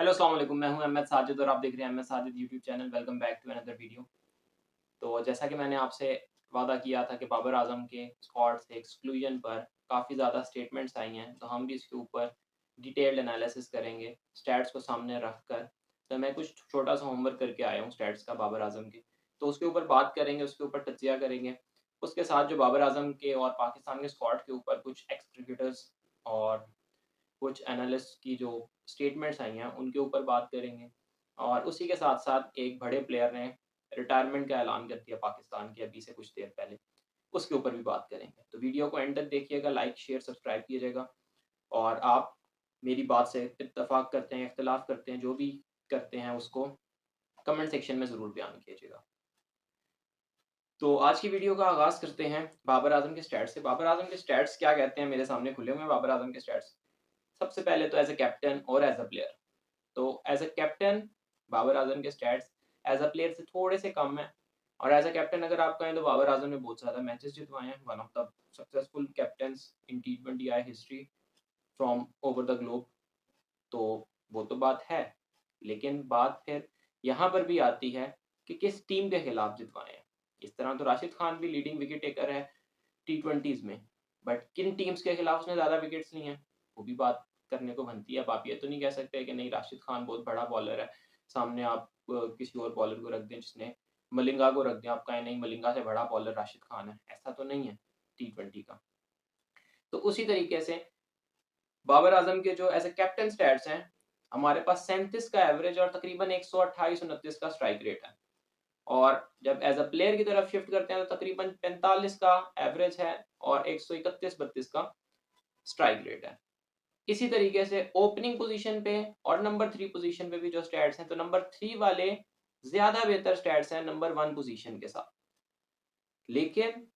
Hello अस्सलाम वालेकुम, मैं हूं अहमद साजिद और आप देख रहे हैं Ahmad Sajid YouTube channel. Welcome back to another video. तो जैसा कि मैंने आपसे वादा किया था कि बाबर आजम के स्क्वाड से एक्सक्लूजन पर काफ़ी ज़्यादा स्टेटमेंट्स आई हैं, तो हम भी इसके ऊपर डिटेल्ड एनालिसिस करेंगे स्टैट्स को सामने रख कर। तो मैं कुछ छोटा सा होमवर्क करके आया हूँ स्टैट्स का बाबर आजम के, तो उसके ऊपर बात करेंगे, उसके ऊपर तज्जिया करेंगे। उसके साथ जो बाबर आजम के और पाकिस्तान के स्क्वाड के ऊपर कुछ एक्स क्रिकेटर्स और कुछ एनालिस्ट की जो स्टेटमेंट्स आई हैं, उनके ऊपर बात करेंगे। और उसी के साथ-साथ एक बड़े प्लेयर ने रिटायरमेंट का ऐलान कर दिया पाकिस्तान के अभी से कुछ देर पहले, उसके ऊपर भी बात करेंगे। तो वीडियो को एंड तक देखिएगा, लाइक, शेयर, सब्सक्राइब कीजिएगा और आप मेरी बात से इत्तेफ़ाक करते हैं, इख्तिलाफ़ करते हैं, जो भी करते हैं उसको कमेंट सेक्शन में ज़रूर बयान कीजिएगा। तो आज की वीडियो का आगाज़ करते हैं बाबर आज़म के स्टैट्स से। बाबर आज़म के स्टैट्स क्या कहते हैं, मेरे सामने खुले हुए हैं बाबर आज़म के स्टैट्स। सबसे पहले तो एज़ अ कैप्टन और एज़ अ प्लेयर। तो एज़ अ कैप्टन बाबर आज़म के स्टैट्स एज़ अ प्लेयर से थोड़े से कम हैं और एज़ अ कैप्टन अगर आप कहें तो बाबर आज़म ने बहुत ज़्यादा मैचेस जितवाए हैं, one of the successful captains in T20 history from over the globe. तो वो तो बात है, लेकिन बात फिर यहाँ पर भी आती है कि किस टीम के खिलाफ जितवाए हैं। इस तरह तो राशिद खान भी लीडिंग विकेट टेकर है टी20s में, बट किन टीम्स के खिलाफ उसने ज़्यादा विकेट्स ली हैं, वो भी बात करने को बनती है। अब आप ये तो नहीं कह सकते कि नहीं राशिद खान बहुत बड़ा बॉलर है, सामने आप किसी और बॉलर को रख दें जिसने मलिंगा को रख दें, आप कहें नहीं मलिंगा से बड़ा बॉलर राशिद खान है, ऐसा तो नहीं है टी20 का। तो उसी तरीके से बाबर आज़म के जो एज़ अ कैप्टन स्टैट्स हैं, हमारे पास 37 का एवरेज और तकरीबन 128-29 का स्ट्राइक रेट है। और जब एज़ अ प्लेयर की तरफ शिफ्ट करते हैं तो तकरीबन 45 का एवरेज है और 131-32 का स्ट्राइक रेट है। इसी तरीके से ओपनिंग पोज़ीशन पे और नंबर 3 पोज़ीशन पे भी जो स्टैट्स हैं, तो नंबर 3 वाले ज़्यादा बेहतर स्टैट्स हैं नंबर 1 पोज़ीशन के साथ। लेकिन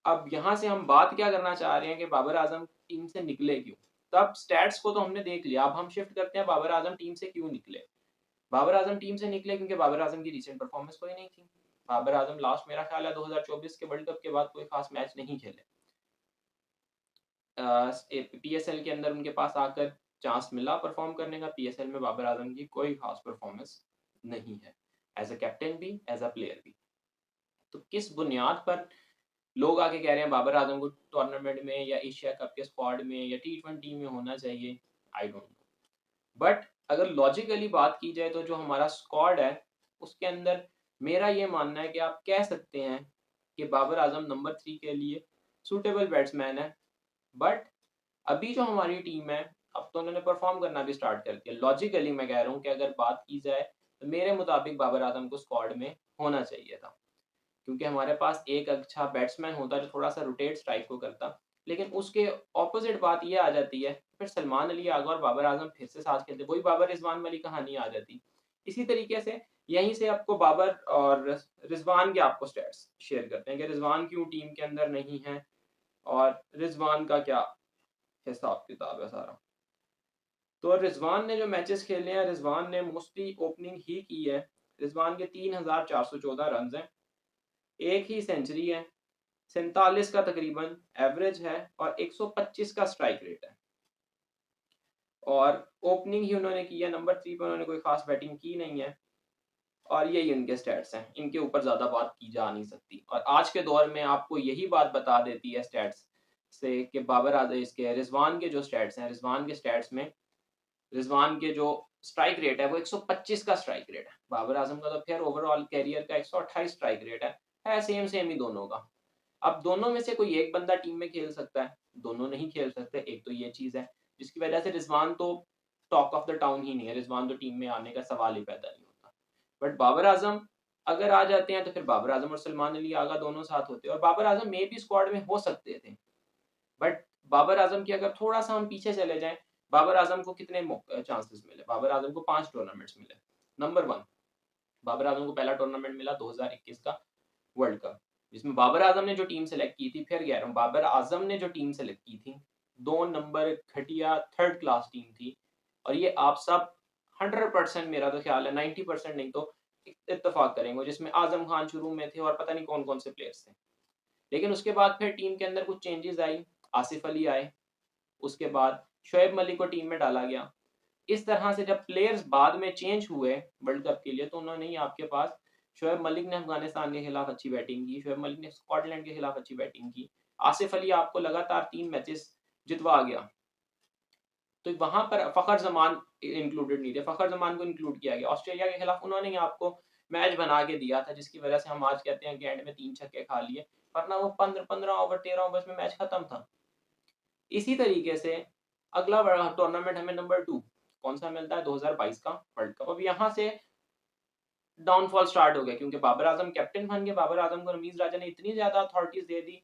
अब यहाँ से हम बात क्या करना चाह रहे हैं कि बाबर आज़म टीम से निकले क्यों? तो अब स्टैट्स को तो हमने देख लिया, अब हम शिफ्ट करते हैं बाबर आज़म टीम से क्यों निकले? बाबर आज़म टीम से निकले क्योंकि बाबर आज़म की रीसेंट परफ़ॉर्मेंस कोई नहीं थी। बाबर आज़म लास्ट मेरा ख़्याल है 2024 के वर्ल्ड कप के बाद कोई ख़ास मैच नहीं खेले। पीएसएल के अंदर उनके पास आकर चांस मिला परफ़ॉर्म करने का, पीएसएल में बाबर आज़म की कोई ख़ास परफ़ॉर्मेंस नहीं है, एज़ अ कैप्टन भी, एज़ अ प्लेयर भी। तो किस बुनियाद पर लोग आके कह रहे हैं बाबर आज़म को टूर्नामेंट में या एशिया कप के स्क्वाड में या टी20 में होना चाहिए, आई डोंट नो। बट अगर लॉजिकली बात की जाए तो जो हमारा स्क्वाड है, उसके अंदर मेरा ये मानना है कि आप कह सकते हैं कि बाबर आज़म नंबर 3 के लिए सूटेबल बैट्समैन है। बट अभी जो हमारी टीम है, अब तो उन्होंने परफ़ॉर्म करना भी स्टार्ट कर दिया। लॉजिकली मैं कह रहा हूँ कि अगर बात की जाए, तो मेरे मुताबिक बाबर आज़म को स्क्वाड में होना चाहिए था। क्योंकि हमारे पास एक अच्छा बैट्समैन होता जो थोड़ा-सा रोटेट स्ट्राइक को करता। लेकिन उसके ऑपोज़िट बात ये आ जाती है, फिर सलमान अली आगा और बाबर आज़म फिर से साथ खेलते, वही बाबर रिज़वान वाली कहानी आ जाती। इसी तरीके से यहीं से आपको बाबर और रिज़वान के आपको स्टैट्स शेयर करते हैं कि रिज़वान क्यों टीम के अंदर नहीं है और रिज़वान का क्या हिसाब-किताब है सारा। तो रिज़वान ने जो मैचेस खेले हैं, रिज़वान ने मोस्टली ओपनिंग ही की है। रिज़वान के 3414 रन्स हैं, एक ही सेंचुरी है, 47 का तकरीबन एवरेज है और 125 का स्ट्राइक रेट है। और ओपनिंग ही उन्होंने की है, नंबर 3 पे उन्होंने कोई ख़ास बैटिंग की नहीं है और यही उनके स्टैट्स हैं। इनके ऊपर ज़्यादा बात की जा नहीं सकती और आज के दौर में आपको यही बात बता देती है स्टैट्स से कि बाबर आज़म इसके रिज़वान के जो स्टैट्स हैं, रिज़वान के स्टैट्स में रिज़वान के जो स्ट्राइक रेट है वो 125 का स्ट्राइक रेट है। बाबर आज़म का तो ख़ैर ओवरऑल करियर का 128 स्ट्राइक रेट है सेम-सेम ही दोनों का। अब दोनों में से कोई एक बंदा टीम में खेल सकता है, दोनों नहीं खेल सकते, एक तो ये चीज़ है, जिसकी वजह से रिज़वान तो टॉक ऑफ द टाउन ही नहीं है, रिज़वान तो टीम में आने का सवाल ही पैदा नहीं होता। बट बाबर आज़म अगर आ जाते हैं तो फिर बाबर आज़म और सलमान अली आगा दोनों साथ होते हैं और बाबर आज़म मे बी स्क्वाड में हो सकते थे। बट बाबर आज़म की अगर थोड़ा-सा हम पीछे चले जाएँ, बाबर आज़म को कितने चांसेस मिले? बाबर आज़म को 5 टूर्नामेंट्स मिले। नंबर 1 बाबर आज़म को पहला टूर्नामेंट मिला 2021 का वर्ल्ड कप, जिसमें बाबर आज़म ने जो टीम सेलेक्ट की थी, फिर कह रहा हूँ बाबर आज़म ने जो टीम सेलेक्ट की थी, 2 नंबर घटिया थर्ड क्लास टीम थी और ये आप सब 100% मेरा तो ख़्याल है 90% नहीं तो इत्तेफ़ाक करेंगे, जिसमें आज़म खान शुरू में थे और पता नहीं कौन-कौन से प्लेयर्स थे। लेकिन उसके बाद फिर टीम के अंदर कुछ चेंजेज़ आई, आसिफ अली आए, उसके बाद शोएब मलिक को टीम में डाला गया। इस तरह से जब प्लेयर्स बाद में चेंज हुए वर्ल्ड कप के लिए, तो उन्होंने ही आपके पास शोएब मलिक ने अफगानिस्तान के खिलाफ अच्छी बैटिंग की, शोएब मलिक ने स्कॉटलैंड के खिलाफ अच्छी बैटिंग की, आसिफ अली आपको लगातार 3 मैचेस जितवा गया। तो वहां पर फखर जमान इंक्लूडेड नहीं थे, फखर जमान को इंक्लूड किया गया। ऑस्ट्रेलिया के खिलाफ उन्होंने ही आपको मैच बना के दिया था, जिसकी वजह से हम आज कहते हैं कि एंड में 3 छक्के खा लिए, वरना वो 15 ओवर 13 ओवर्स में मैच खत्म था। इसी तरीके से अगला बड़ा टूर्नामेंट हमें नंबर 2 कौन सा मिलता है, 2022 का वर्ल्ड कप। अब यहाँ से डाउनफॉल स्टार्ट हो गया, क्योंकि बाबर आजम कैप्टन बन गए। बाबर आजम को रमीज राजा ने इतनी ज्यादा अथॉरिटीज दे दी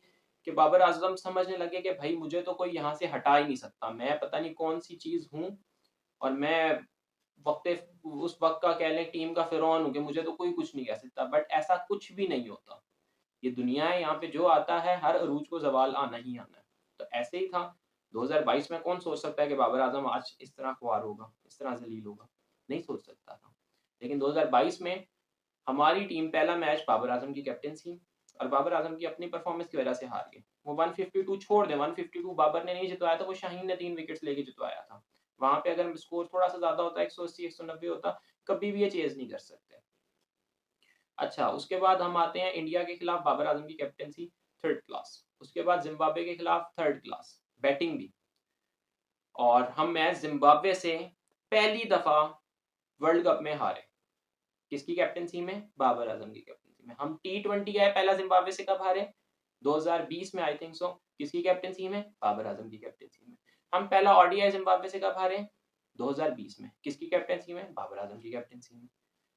कि बाबर आजम समझने लगे कि भाई मुझे तो कोई यहाँ से हटा ही नहीं सकता, मैं पता नहीं कौन सी चीज हूँ, और मैं उस वक्त का कह लें टीम का फिरौन हूँ कि मुझे तो कोई कुछ नहीं कह सकता। बट ऐसा कुछ भी नहीं होता, ये दुनिया है, यहाँ पे जो आता है हर अरूज को जवाल आना ही आना है। तो ऐसे ही था 2022 में। कौन सोच सकता है कि बाबर आजम आज इस तरह ख्वार होगा, इस तरह जलील होगा, नहीं सोच सकता था। लेकिन 2022 में हमारी टीम पहला मैच बाबर आजम की कैप्टनसी और बाबर आजम की अपनी परफॉर्मेंस की वजह से हार गई। वो 152 छोड़ दे, 152 बाबर ने नहीं जितवाया था, वो शाहीन ने 3 विकेट्स लेके जितवाया था। वहां पे अगर स्कोर थोड़ा सा ज्यादा होता, 180 190 होता, कभी भी ये चेज नहीं कर सकते। अच्छा, उसके बाद हम आते हैं इंडिया के खिलाफ बाबर आजम की कैप्टनसी 3rd क्लास, उसके बाद जिम्बाब्वे के खिलाफ 3rd क्लास बैटिंग भी, और हम मैच जिम्बाब्वे से पहली दफा वर्ल्ड कप में हारे। किसकी कैप्टनसी में, बाबर आजम की कैप्टनसी में। हम T20 गए पहला जिम्बाब्वे से, कब हारे, 2020 में आई थिंक सो। किसकी कैप्टनसी में, बाबर आजम की कैप्टनसी में। हम पहला ODI जिम्बाब्वे से कब हारे, 2020 में। किसकी कैप्टनसी में, बाबर आजम की कैप्टनसी में।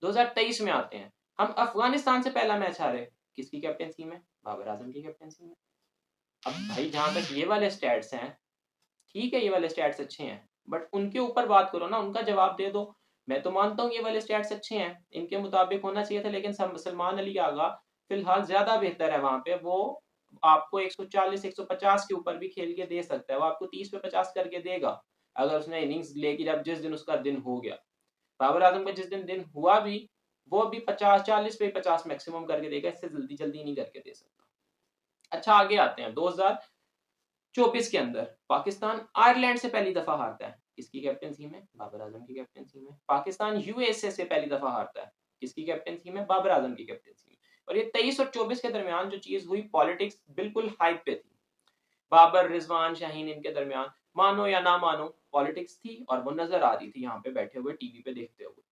2023 में आते हैं, हम अफगानिस्तान से पहला मैच हारे, किसकी कैप्टनसी में, बाबर आजम की कैप्टनसी में। अब भाई जहां तक ये वाले स्टैट्स हैं, ठीक है ये वाले स्टैट्स अच्छे हैं, बट उनके ऊपर बात करो ना, उनका जवाब दे दो। मैं तो मानता हूँ ये वाले स्टैट्स अच्छे हैं, इनके मुताबिक होना चाहिए था, लेकिन सलमान अली आगा फिलहाल ज्यादा बेहतर है वहां पे। वो आपको 140 150 के ऊपर भी खेल के दे सकता है, वो आपको 30 पे 50 करके देगा अगर उसने इनिंग्स लेके, जब जिस दिन उसका दिन हो गया। बाबर आजम का जिस दिन हुआ भी, वो भी 50 40 पे 50 मैक्सिमम करके देगा, इससे जल्दी जल्दी नहीं करके दे सकता। अच्छा, आगे आते हैं 2024 के अंदर पाकिस्तान आयरलैंड से पहली दफा हारता है, किसकी कैप्टनसी में, बाबर आजम की कैप्टनसी में। पाकिस्तान यूएसए से पहली दफा हारता है, किसकी कैप्टनसी में, बाबर आजम की कैप्टनसी में। और ये 23 और 24 के दरमियान जो चीज हुई, पॉलिटिक्स बिल्कुल हाइप पे थी। बाबर, रिजवान, शाहीन, इनके दरमियान मानो या ना मानो पॉलिटिक्स थी, और वो नजर आ रही थी यहाँ पे बैठे हुए टीवी पे देखते हुए।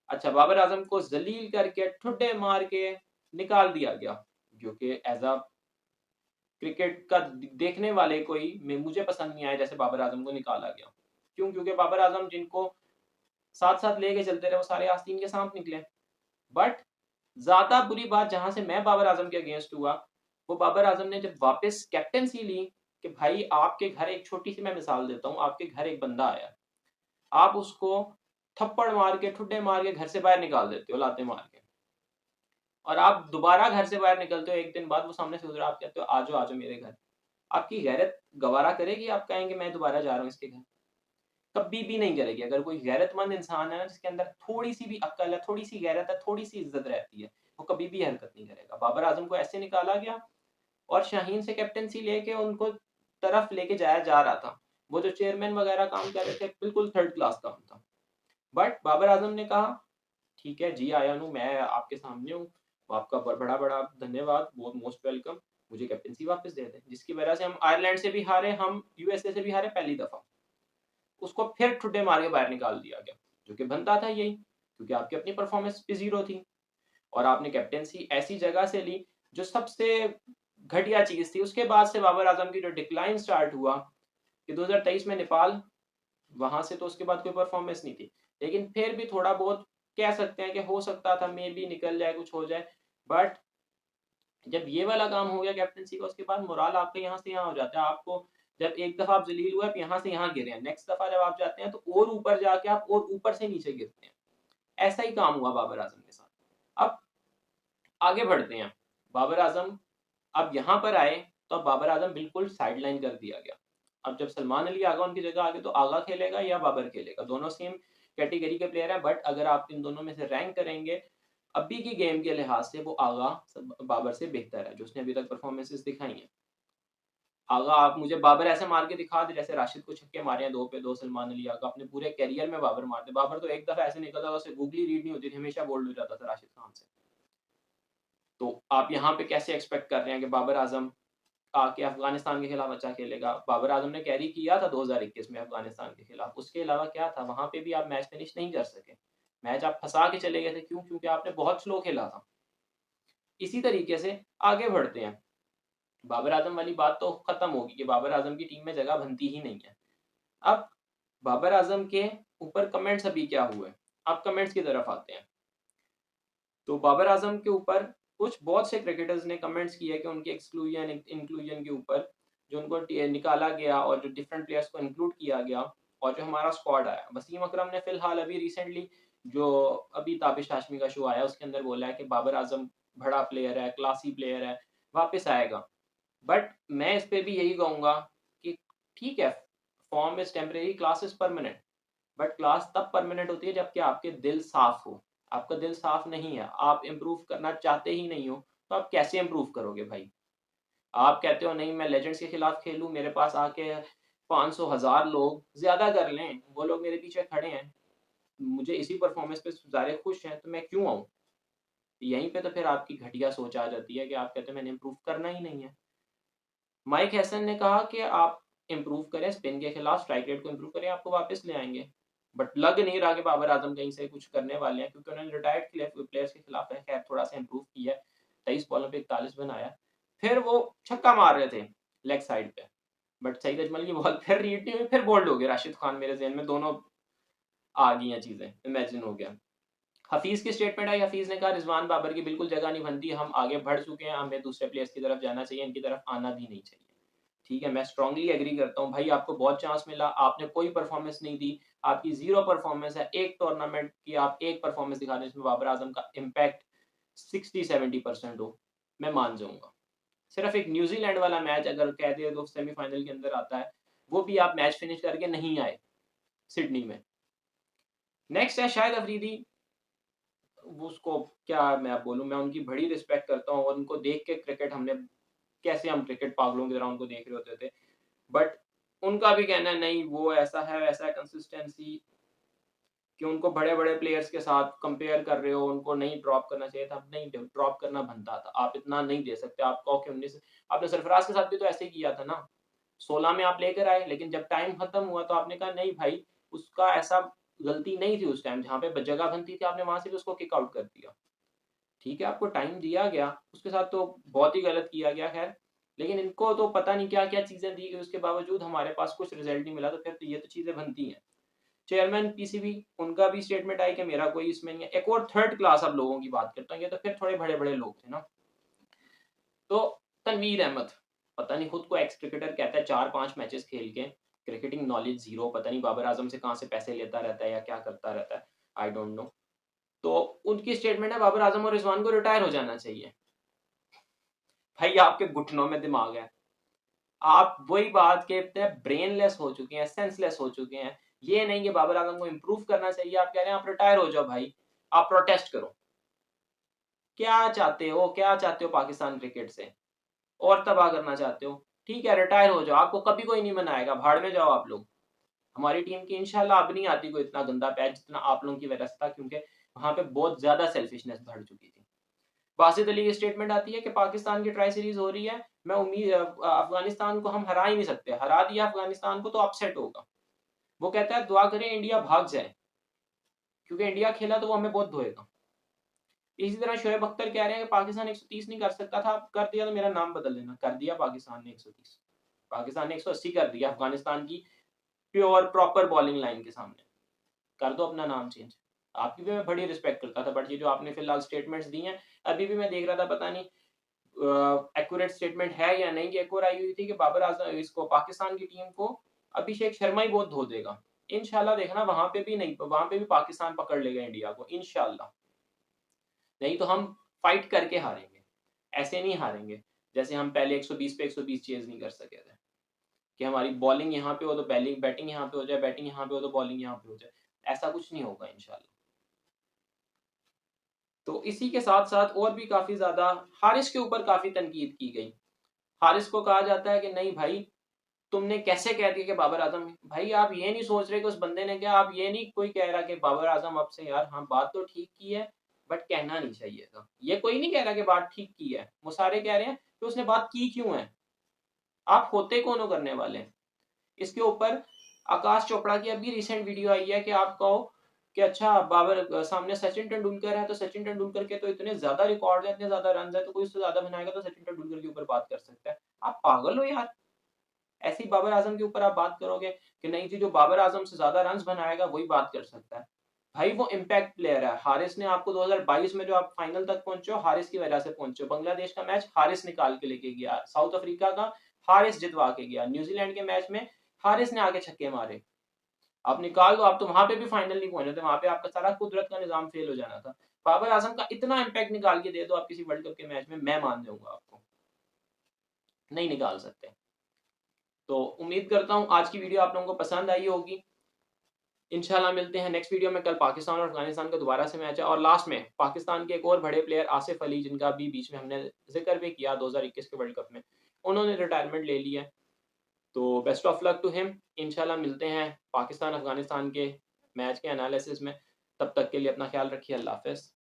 अच्छा, बाबर आजम को जलील करके ठुड्डे मार के निकाल दिया गया, जो कि एज अ क्रिकेट का देखने वाले कोई मुझे पसंद नहीं आया जैसे बाबर आजम को निकाला गया। क्यों? क्योंकि बाबर आजम जिनको साथ साथ लेके चलते रहे, वो सारे आस्तीन के सांप निकले। बट ज्यादा बुरी बात जहां से मैं बाबर आजम के अगेंस्ट हुआ, वो बाबर आजम ने जब वापस कैप्टनसी ली, कि भाई आपके घर एक छोटी सी मैं मिसाल देता हूँ, आपके घर एक बंदा आया, आप उसको थप्पड़ मार के ठुड्डे मार के घर से बाहर निकाल देते हो, लाते मार के, और आप दोबारा घर से बाहर निकलते हो, एक दिन बाद वो सामने से गुजरा, आप कहते हो आजो आजो मेरे घर। आपकी गैरत गवारा करेगी, आप कहेंगे मैं दोबारा जा रहा हूँ इसके घर? कभी भी नहीं करेगी। अगर कोई गैरतमंद इंसान है ना, जिसके अंदर थोड़ी सी भी अक्ल है, थोड़ी सी गैरत है, थोड़ी सी इज्जत रहती है, वो कभी भी हरकत नहीं करेगा। बाबर आजम को ऐसे निकाला गया, और शाहीन से कैप्टनसी लेके उनको तरफ लेके जाया जा रहा था। वो जो चेयरमैन वगैरह काम कर रहे थे, बिल्कुल 3rd क्लास काम था। बट बाबर आजम ने कहा ठीक है जी, आया हूँ मैं आपके सामने हूँ, आपका बड़ा बड़ा धन्यवाद, बहुत मोस्ट वेलकम, मुझे कैप्टनसी वापस दे दें। जिसकी वजह से हम आयरलैंड से भी हारे, हम यूएसए से भी हारे पहली दफा। उसको फिर ठुड्डे मार के बाहर निकाल दिया गया, जो कि बनता था यही, क्योंकि आपकी अपनी परफॉर्मेंस पे जीरो थी, और आपने कैप्टनसी ऐसी जगह से ली जो सबसे घटिया चीज थी। उसके बाद से बाबर आजम की जो डिक्लाइन स्टार्ट हुआ कि 2023 में नेपाल, वहां से तो उसके बाद कोई परफॉर्मेंस नहीं थी, लेकिन फिर भी थोड़ा बहुत कह सकते हैं कि हो सकता था मे भी निकल जाए, कुछ हो जाए। बट जब ये वाला काम हो गया कैप्टनसी का, उसके बाद मोराल आपका यहाँ से यहाँ हो जाता है। आपको जब एक दफा आप जलील हुए, आप यहाँ से यहाँ गिरे हैं, नेक्स्ट दफा जब आप जाते हैं तो और ऊपर जाके आप और ऊपर से नीचे गिरते हैं। ऐसा ही काम हुआ बाबर आजम के साथ। अब आगे बढ़ते हैं। बाबर आजम अब यहाँ पर आए, तो अब बाबर आजम बिल्कुल साइडलाइन कर दिया गया। अब जब सलमान अली आगा उनकी जगह आ गए, तो आगा खेलेगा या बाबर खेलेगा, दोनों सेम कैटेगरी के प्लेयर हैं। बट अगर आप इन दोनों में से रैंक करेंगे अभी की गेम के लिहाज से, वो आगा बाबर से बेहतर है, जो उसने अभी तक परफॉर्मेंसेस दिखाई हैं। अगर आप मुझे बाबर ऐसे मार के दिखा दे जैसे राशिद को छक्के मारे हैं 2 पे 2 सलमान अली आगा अपने पूरे करियर में बाबर मारते। बाबर तो एक दफा ऐसे निकलता था उसे गूगली रीड नहीं होती थी, हमेशा बोल्ड हो जाता था राशिद खान से। तो आप यहाँ पे कैसे एक्सपेक्ट कर रहे हैं कि बाबर आजम आके अफगानिस्तान के खिलाफ अच्छा खेलेगा? बाबर आजम ने कैरी किया था 2021 में अफगानिस्तान के खिलाफ, उसके अलावा क्या था? वहाँ पे भी आप मैच फिनिश नहीं कर सके। मैच आप फँसा के चले गए थे, क्यों? क्योंकि आपने बहुत स्लो खेला था। इसी तरीके से आगे बढ़ते हैं। बाबर आजम वाली बात तो खत्म होगी कि बाबर आजम की टीम में जगह बनती ही नहीं है। अब बाबर आजम के ऊपर कमेंट्स अभी क्या हुए? अब कमेंट्स की तरफ आते हैं। तो बाबर आजम के ऊपर कुछ बहुत से क्रिकेटर्स ने कमेंट्स किए कि उनके एक्सक्लूजन इंक्लूजन के ऊपर जो उनको निकाला गया और जो डिफरेंट प्लेयर्स को इंक्लूड किया गया और जो हमारा स्क्वाड आया। वसीम अकरम ने फिलहाल अभी रिसेंटली जो अभी ताबिश हाशमी का शो आया उसके अंदर बोला है कि बाबर आजम बड़ा प्लेयर है, क्लासी प्लेयर है, वापस आएगा। बट मैं इस पे भी यही कहूंगा कि ठीक है, form is temporary, class is permanent. But class तब परमानेंट होती है जबकि आपके दिल साफ हो। आपका दिल साफ नहीं है, आप इम्प्रूव करना चाहते ही नहीं हो, तो आप कैसे इम्प्रूव करोगे भाई? आप कहते हो नहीं मैं लेजेंड्स के खिलाफ खेलूं, मेरे पास आके 500 1000 लोग ज्यादा कर लें, वो लोग मेरे पीछे खड़े हैं, मुझे इसी परफॉर्मेंस पे सारे खुश हैं, तो मैं क्यों आऊं? यहीं पे तो फिर आपकी घटिया सोच आ जाती है कि आप कहते हैं मैंने इम्प्रूव करना ही नहीं है। माइक हैसन ने कहा कि आप इम्प्रूव करें, स्पिन के खिलाफ स्ट्राइक रेट को इम्प्रूव करें, आपको वापस ले आएंगे। बट लग नहीं रहा कि बाबर आजम कहीं से कुछ करने वाले हैं, क्योंकि उन्होंने रिटायर्ड प्लेयर्स के खिलाफ है खैर थोड़ा सा इम्प्रूव किया है, 23 बॉलों पे 41 बनाया। फिर वो छक्का मार रहे थे लेग साइड पे, बट सईद अजमल की बॉल फिर रीड नहीं हुई, फिर बोल्ड हो गए राशिद खान। मेरे जहन में दोनों आ गई हैं चीजें, इमेजिन हो गया। हफीज की स्टेटमेंट आई, हफीज ने कहा रिजवान बाबर की बिल्कुल जगह नहीं बनती, हम आगे बढ़ चुके हैं, हमें दूसरे प्लेयर्स की तरफ जाना चाहिए, इनकी तरफ आना भी नहीं चाहिए। ठीक है, मैं स्ट्रांगली एग्री करता हूँ भाई, आपको बहुत चांस मिला, आपने कोई परफॉर्मेंस नहीं दी, आपकी जीरो परफॉर्मेंस है। एक टूर्नामेंट की आप एक परफॉर्मेंस दिखा दें जिसमें बाबर आजम का इम्पैक्ट 60-70% हो, मैं मान जाऊंगा। सिर्फ एक न्यूजीलैंड वाला मैच अगर कह दे तो सेमीफाइनल के अंदर आता है, वो भी आप मैच फिनिश करके नहीं आए सिडनी में। नेक्स्ट है शाहिद अफरीदी। उसको क्या मैं बोलूं, मैं उनकी बड़ी रिस्पेक्ट करता हूँ और उनको देख के क्रिकेट हमने कैसे हम क्रिकेट पागलों की तरह उनको देख रहे होते थे। बट उनका भी कहना है नहीं वो ऐसा है वैसा है, कंसिस्टेंसी कि उनको बड़े-बड़े प्लेयर्स के साथ कंपेयर कर रहे हो, उनको नहीं ड्रॉप करना चाहिए था। नहीं ड्रॉप करना बनता था, आप इतना नहीं दे सकते। आप कहो कि 19 आपने सरफराज के साथ भी तो ऐसे ही किया था ना। 16 में आप लेकर आए, लेकिन जब टाइम खत्म हुआ तो आपने कहा नहीं भाई, उसका ऐसा गलती नहीं थी उस टाइम, जहाँ पे जगह बनती थी आपने वहाँ से भी उसको किक आउट कर दिया। ठीक है, आपको टाइम दिया गया, उसके साथ तो बहुत ही गलत किया गया खैर। लेकिन इनको तो पता नहीं क्या-क्या चीज़ें दी गई, उसके बावजूद हमारे पास कुछ रिज़ल्ट नहीं मिला, तो फिर तो ये तो चीज़ें बनती हैं। चेयरमैन पीसीबी, उनका भी स्टेटमेंट आई कि मेरा कोई इसमें नहीं है। एक और थर्ड क्लास अब लोगों की बात करता हूँ, ये तो फिर थोड़े बड़े-बड़े लोग थे ना। तो तनवीर अहमद, पता नहीं खुद को एक्स क्रिकेटर कहता है, 4-5 मैचेस खेल के क्रिकेटिंग नॉलेज ज़ीरो, पता नहीं बाबर आज़म से कहाँ से पैसे लेता रहता है या क्या करता रहता है, आई डोंट नो। तो उनकी स्टेटमेंट है बाबर आज़म और रिजवान को रिटायर हो जाना चाहिए। भाई आपके घुटनों में दिमाग है। आप वही बात कहते हैं, ब्रेनलेस हो चुके हैं, सेंसलेस हो चुके हैं। ये नहीं कि बाबर आजम को इम्प्रूव करना चाहिए, आप कह रहे हैं आप रिटायर हो जाओ भाई, आप प्रोटेस्ट करो। क्या चाहते हो? क्या चाहते हो पाकिस्तान क्रिकेट से? और तबाह करना चाहते हो? ठीक है, रिटायर हो जाओ, आपको कभी कोई नहीं मनाएगा, भाड़ में जाओ आप लोग। हमारी टीम की इंशाल्लाह अब नहीं आती कोई इतना गंदा पैच जितना आप लोगों की वजह से था, क्योंकि वहाँ पे बहुत ज़्यादा सेल्फिशनेस बढ़ चुकी थी। बासित अली की स्टेटमेंट आती है कि पाकिस्तान की ट्राई सीरीज हो रही है, मैं अफगानिस्तान को हम हरा ही नहीं सकते, हरा दिया अफगानिस्तान को तो अपसेट होगा। वो कहता है दुआ करें इंडिया भाग जाए, क्योंकि इंडिया खेला तो वो हमें बहुत धोएगा। इसी तरह शोएब अख्तर कह रहे हैं कि पाकिस्तान 130 नहीं कर सकता था, कर दिया तो मेरा नाम बदल देना। कर दिया पाकिस्तान ने 130, पाकिस्तान ने 180 कर दिया अफगानिस्तान की प्योर प्रॉपर बॉलिंग लाइन के सामने। कर दो अपना नाम चेंज। आपकी भी मैं बड़ी रिस्पेक्ट करता था, बट ये जो आपने फिलहाल स्टेटमेंट्स दी हैं, अभी भी मैं देख रहा था, पता नहीं एक्यूरेट स्टेटमेंट है या नहीं, कि एक और आई हुई थी कि बाबर आजम इसको पाकिस्तान की टीम को अभिषेक शर्मा ही बहुत धो देगा। इंशाल्लाह देखना वहां पे भी नहीं, वहां पे भी पाकिस्तान पकड़ लेगा इंडिया को इंशाल्लाह। नहीं तो हम फाइट करके हारेंगे, ऐसे नहीं हारेंगे जैसे हम पहले 120 पे 120 चेज नहीं कर सके थे, कि हमारी बॉलिंग यहाँ पे हो तो बैटिंग यहाँ पे हो जाए, बैटिंग यहाँ पे हो तो बॉलिंग यहाँ पे हो जाए। ऐसा कुछ नहीं होगा इंशाल्लाह। तो इसी के साथ साथ और भी काफी ज्यादा हारिस के ऊपर काफी तनकीद की गई। हारिस को कहा जाता है कि नहीं भाई, तुमने कैसे कह दिया कि बाबर आजम, भाई आप ये नहीं सोच रहे कि उस बंदे ने क्या, आप ये नहीं कोई कह रहा कि बाबर आजम अब से यार हाँ बात तो ठीक की है बट कहना नहीं चाहिए था, ये कोई नहीं कह रहा कि बात ठीक की है, वो सारे कह रहे हैं कि उसने बात की क्यों है, आप होते कौन हो करने वाले। इसके ऊपर आकाश चोपड़ा की अभी रिसेंट वीडियो आई है कि आप कहो कि अच्छा बाबर सामने सचिन तेंदुलकर है तो सचिन तेंदुलकर के तो इतने ज्यादा रिकॉर्ड है, इतने ज्यादा रन है, तो कोई उससे ज्यादा बनाएगा तो सचिन तेंदुलकर के ऊपर बात कर सकता है। आप पागल हो यार, ऐसी बाबर आजम के ऊपर आप बात करोगे कि नहीं जी जो बाबर आजम से ज्यादा रन बनाएगा वही बात कर सकता है। भाई वो इम्पैक्ट प्लेयर है। हारिस ने आपको 2022 में जो आप फाइनल तक पहुंचे हो हारिस की वजह से पहुंचे हो। बांग्लादेश का मैच हारिस निकाल के लेके गया, साउथ अफ्रीका का हारिस जितवा के गया, न्यूजीलैंड के मैच में हारिस ने आगे छक्के मारे। आप निकाल दो, आप तो वहां पे भी फाइनल नहीं पहुंचे थे, वहां पे आपका सारा कुदरत का निजाम फेल हो जाना था। बाबर आजम का इतना इम्पैक्ट निकाल के दे दो आप किसी वर्ल्ड कप के मैच में, मैं मान जाऊंगा, आपको नहीं निकाल सकते। तो उम्मीद करता हूँ आज की वीडियो आप लोगों को पसंद आई होगी। इंशाल्लाह मिलते हैं नेक्स्ट वीडियो में। कल पाकिस्तान और अफगानिस्तान का दोबारा से मैच है, और लास्ट में पाकिस्तान के एक और बड़े प्लेयर आसिफ अली, जिनका भी बीच में हमने जिक्र भी किया 2021 के वर्ल्ड कप में, उन्होंने रिटायरमेंट ले ली है। तो best of luck to him. इंशाल्लाह मिलते हैं पाकिस्तान अफगानिस्तान के मैच के एनालिसिस में। तब तक के लिए अपना ख्याल रखिए। अल्लाह हाफ़िज़।